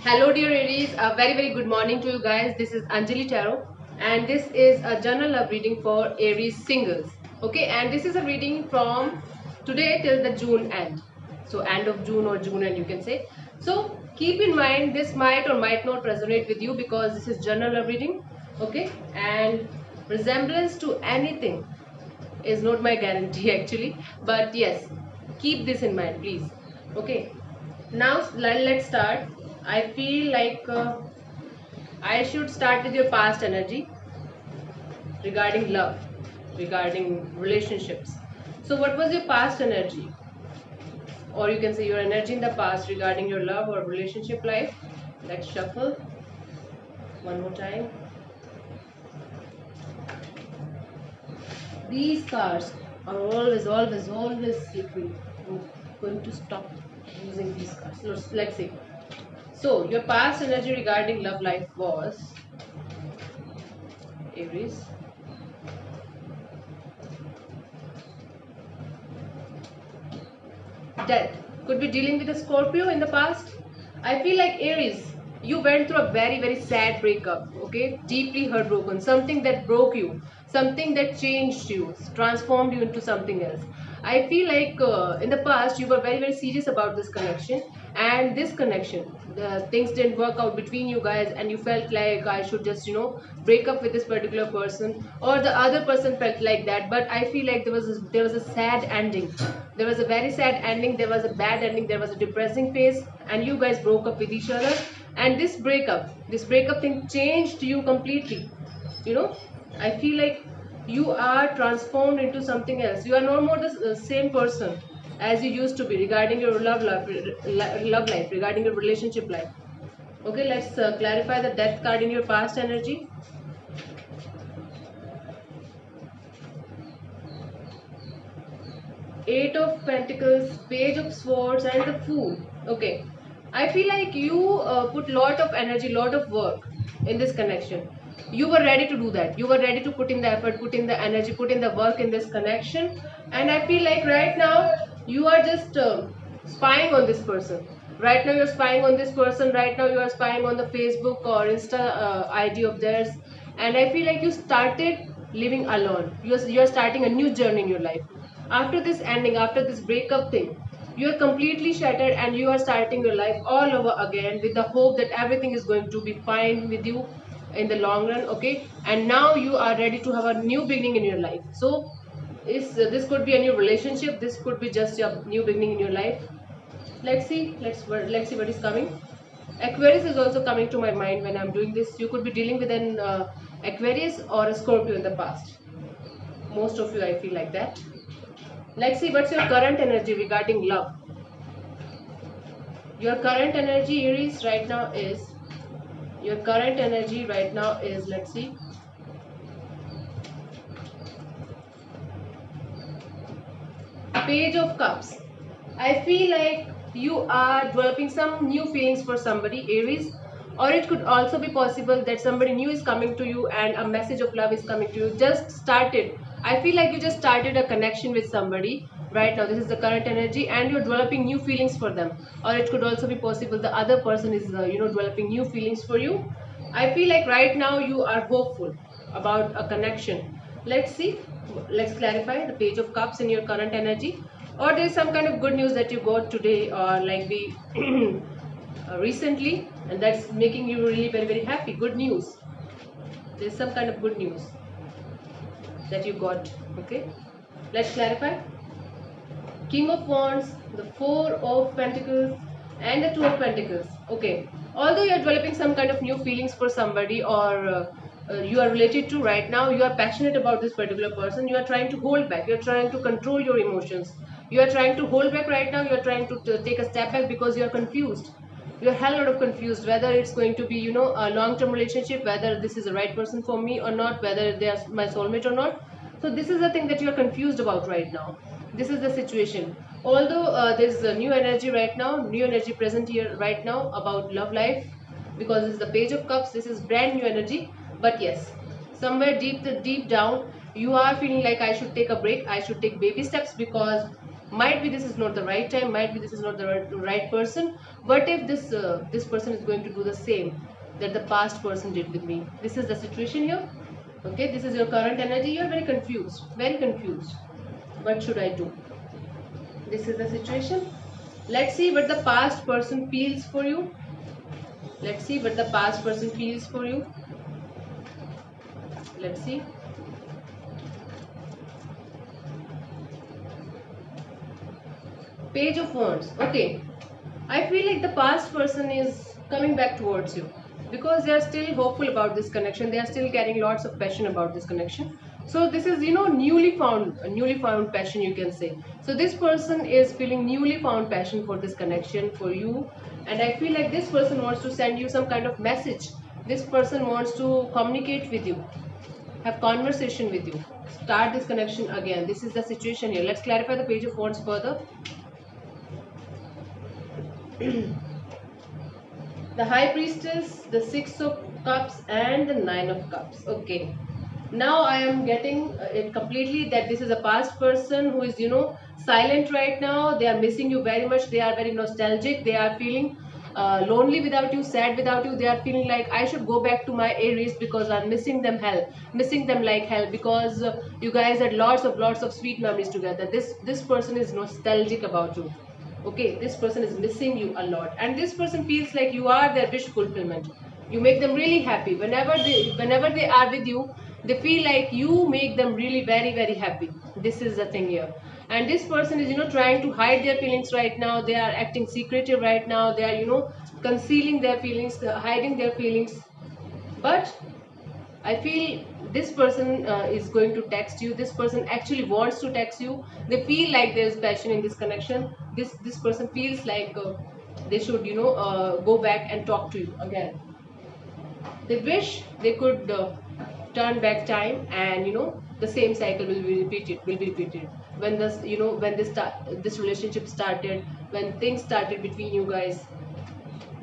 Hello dear Aries, a very good morning to you guys. This is Anjali Tarot and this is a general love reading for Aries singles. Okay, and this is a reading from today till the June end. So end of June or June end you can say. So keep in mind this might or might not resonate with you because this is general love reading. Okay, and resemblance to anything is not my guarantee actually, but yes, keep this in mind please. Okay, now let's start. I feel like I should start with your past energy regarding love, regarding relationships. So what was your past energy, or you can say your energy in the past regarding your love or relationship life? Let's shuffle one more time. These cards are always slippery. I'm going to stop using these cards. Let's see. So your past energy regarding love life was Aries, death. Could be dealing with a Scorpio in the past. I feel like Aries, you went through a very sad breakup. Okay, deeply heartbroken. Something that broke you, something that changed you, transformed you into something else. I feel like in the past you were very serious about this connection, and this connection, the things didn't work out between you guys, and you felt like I should just break up with this particular person, or the other person felt like that. But I feel like there was a sad ending. There was a very sad ending, there was a bad ending, there was a depressing phase, and you guys broke up with each other. And this breakup thing changed you completely. you know I feel like you are transformed into something else. You are no more the same person as you used to be regarding your love life, regarding your relationship life. Okay, let's clarify the death card in your past energy. Eight of Pentacles, Page of Swords, and the Fool. Okay, I feel like you put lot of energy, lot of work in this connection. You were ready to do that. You were ready to put in the effort, put in the energy, put in the work in this connection. And I feel like right now you are just spying on this person. Right now you're spying on this person. Right now you are spying on the Facebook or Insta ID of theirs. And I feel like you started living alone. You're starting a new journey in your life after this ending, after this breakup thing. You are completely shattered and you are starting your life all over again with the hope that everything is going to be fine with you in the long run. Okay, and now you are ready to have a new beginning in your life. So this could be a new relationship, this could be just a new beginning in your life. Let's see what is coming. Aquarius is also coming to my mind when I'm doing this. You could be dealing with an Aquarius or a Scorpio in the past. Most of you, I feel like that. Let's see what's your current energy regarding love. Your current energy, Aries, right now is. Your current energy right now is. Let's see. Page of Cups. I feel like you are developing some new feelings for somebody, Aries, or it could also be possible that somebody new is coming to you and a message of love is coming to you. Just started. I feel like you just started a connection with somebody right now. This is the current energy, and you're developing new feelings for them. Or it could also be possible the other person is, developing new feelings for you. I feel like right now you are hopeful about a connection. Let's see. Let's clarify the Page of Cups in your current energy, or there is some kind of good news that you got today, or like the recently, and that's making you really very happy. Good news. There's some kind of good news that you got. Okay, let's clarify. King of Wands, the Four of Pentacles, and the Two of Pentacles. Okay, although you are developing some kind of new feelings for somebody, or you are related to right now, you are passionate about this particular person, you are trying to hold back, you are trying to control your emotions, you are trying to hold back right now, you are trying to take a step back because you are confused. You are hell lot of confused whether it's going to be a long-term relationship, whether this is the right person for me or not, whether they are my soulmate or not. So this is the thing that you are confused about right now. This is the situation. Although there's a new energy right now, new energy present here right now about love life, because it's the Page of Cups, this is brand new energy. But yes, somewhere deep down you are feeling like I should take a break, I should take baby steps, because Might be this is not the right time, might be this is not the right person. What if this person is going to do the same that the past person did with me? This is the situation here. Okay, this is your current energy. You are very confused, very confused. What should I do? This is the situation. Let's see what the past person feels for you. Let's see what the past person feels for you. Let's see. Page of Wands. Okay, I feel like the past person is coming back towards you because they are still hopeful about this connection. They are still carrying lots of passion about this connection. So this is, you know, newly found passion, you can say. So this person is feeling newly found passion for this connection for you, and I feel like this person wants to send you some kind of message. This person wants to communicate with you, have conversation with you, start this connection again. This is the situation here. Let's clarify the Page of Wands further. The High Priestess, the Six of Cups, and the Nine of Cups. Okay, now I am getting it completely that this is a past person who is, you know, silent right now. They are missing you very much. They are very nostalgic. They are feeling lonely without you, sad without you. They are feeling like I should go back to my Aries because I'm missing them hell, missing them like hell, because you guys had lots of sweet memories together. This person is nostalgic about you. Okay, this person is missing you a lot, and this person feels like you are their wish fulfillment. You make them really happy whenever they are with you. They feel like you make them really very happy. This is the thing here. And this person is, you know, trying to hide their feelings right now. They are acting secretive right now. They are, you know, concealing their feelings, hiding their feelings. But I feel this person is going to text you. This person actually wants to text you. They feel like there is passion in this connection. This person feels like they should, you know, go back and talk to you again. They wish they could turn back time, and, you know, the same cycle will be repeated. When this, you know, when this relationship started, when things started between you guys.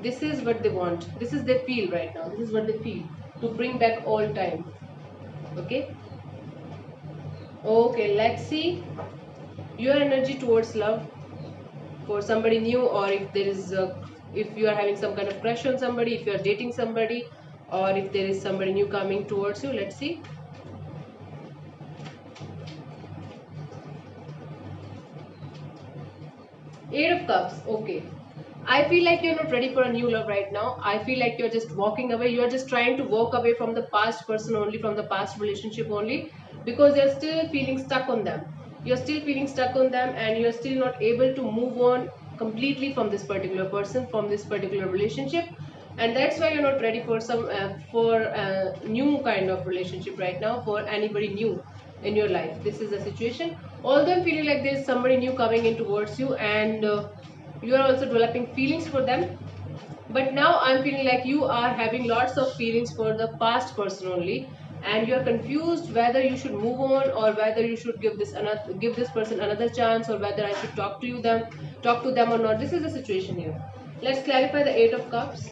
This is what they want. This is they feel right now. This is what they feel, to bring back all time. Okay. Okay, let's see your energy towards love for somebody new, or if there is if you are having some kind of crush on somebody, if you are dating somebody, or if there is somebody new coming towards you. Let's see. Eight of Cups. Okay, I feel like you're not ready for a new love right now. I feel like you're just walking away. You're just trying to walk away from the past person only, from the past relationship only, because you're still feeling stuck on them. You're still feeling stuck on them, and you're still not able to move on completely from this particular person, from this particular relationship. And that's why you're not ready for some for a new kind of relationship right now, for anybody new in your life. This is the situation. Although I'm feeling like there's somebody new coming in towards you, and you are also developing feelings for them. But now I'm feeling like you are having lots of feelings for the past person only, and you are confused whether you should move on, or whether you should give this person another chance, or whether I should talk to them or not. This is the situation here. Let's clarify the Eight of Cups.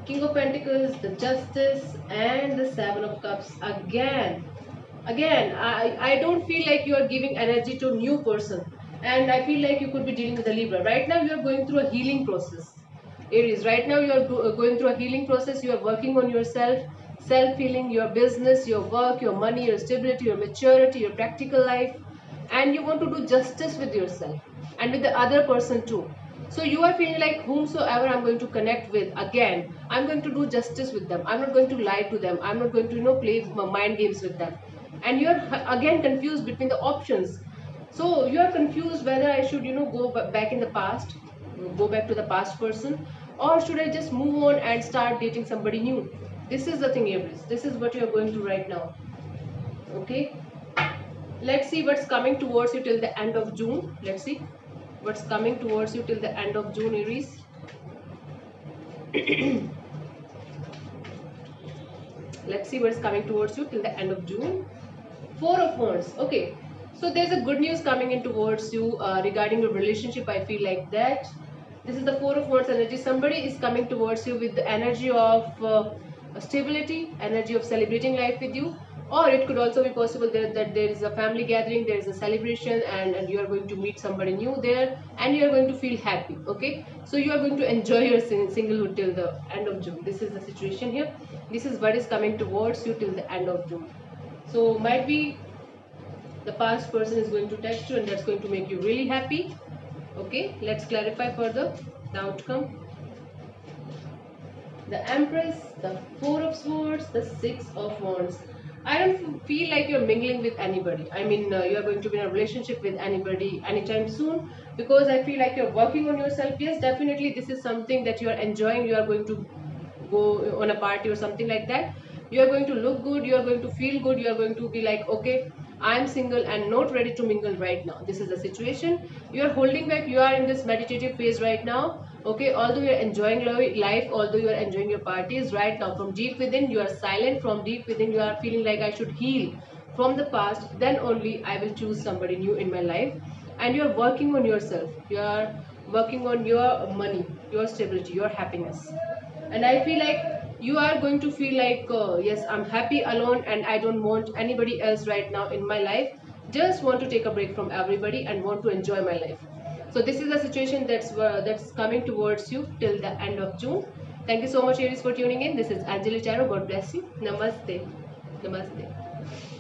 King of Pentacles, the Justice, and the Seven of Cups. Again, I don't feel like you are giving energy to a new person, and I feel like you could be dealing with a Libra. Right now you are going through a healing process. Aries, right now you are going through a healing process. You are working on yourself, self-healing, your business, your work, your money, your stability, your maturity, your practical life, and you want to do justice with yourself and with the other person too. So you are feeling like whomsoever I'm going to connect with, again, I'm going to do justice with them. I'm not going to lie to them. I'm not going to, you know, play mind games with them. And you're again confused between the options. So you are confused whether I should, you know, go back in the past, go back to the past person, or should I just move on and start dating somebody new. This is the thing, Aries. This is what you are going through right now. Okay. Let's see what's coming towards you till the end of June. Let's see what's coming towards you till the end of June, Aries. Let's see what's coming towards you till the end of June. Four of Wands. Okay, so there's a good news coming in towards you regarding your relationship. I feel like that. This is the Four of Wands energy. Somebody is coming towards you with the energy of stability, energy of celebrating life with you, or it could also be possible that there is a family gathering, there is a celebration, and you are going to meet somebody new there, and you are going to feel happy. Okay, so you are going to enjoy your singlehood till the end of June. This is the situation here. This is what is coming towards you till the end of June. So might be the past person is going to text you, and that's going to make you really happy. Okay, let's clarify further the outcome. The Empress, the Four of Swords, the Six of Wands. I don't feel like you're mingling with anybody. I mean, you're going to be in a relationship with anybody anytime soon, because I feel like you're working on yourself. Yes, definitely, this is something that you are enjoying. You are going to go on a party or something like that. You are going to look good. You are going to feel good. You are going to be like, okay, I am single and not ready to mingle right now. This is the situation. You are holding back. You are in this meditative phase right now. Okay, although you are enjoying life, although you are enjoying your parties right now, from deep within you are silent. From deep within you are feeling like I should heal from the past. Then only I will choose somebody new in my life. And you are working on yourself. You are working on your money, your stability, your happiness. And I feel like you are going to feel like, yes, I'm happy alone and I don't want anybody else right now in my life. Just want to take a break from everybody and want to enjoy my life. So this is the situation that's coming towards you till the end of June. Thank you so much, Aries, for tuning in. This is Anjali Charo. God bless you. Namaste. Namaste.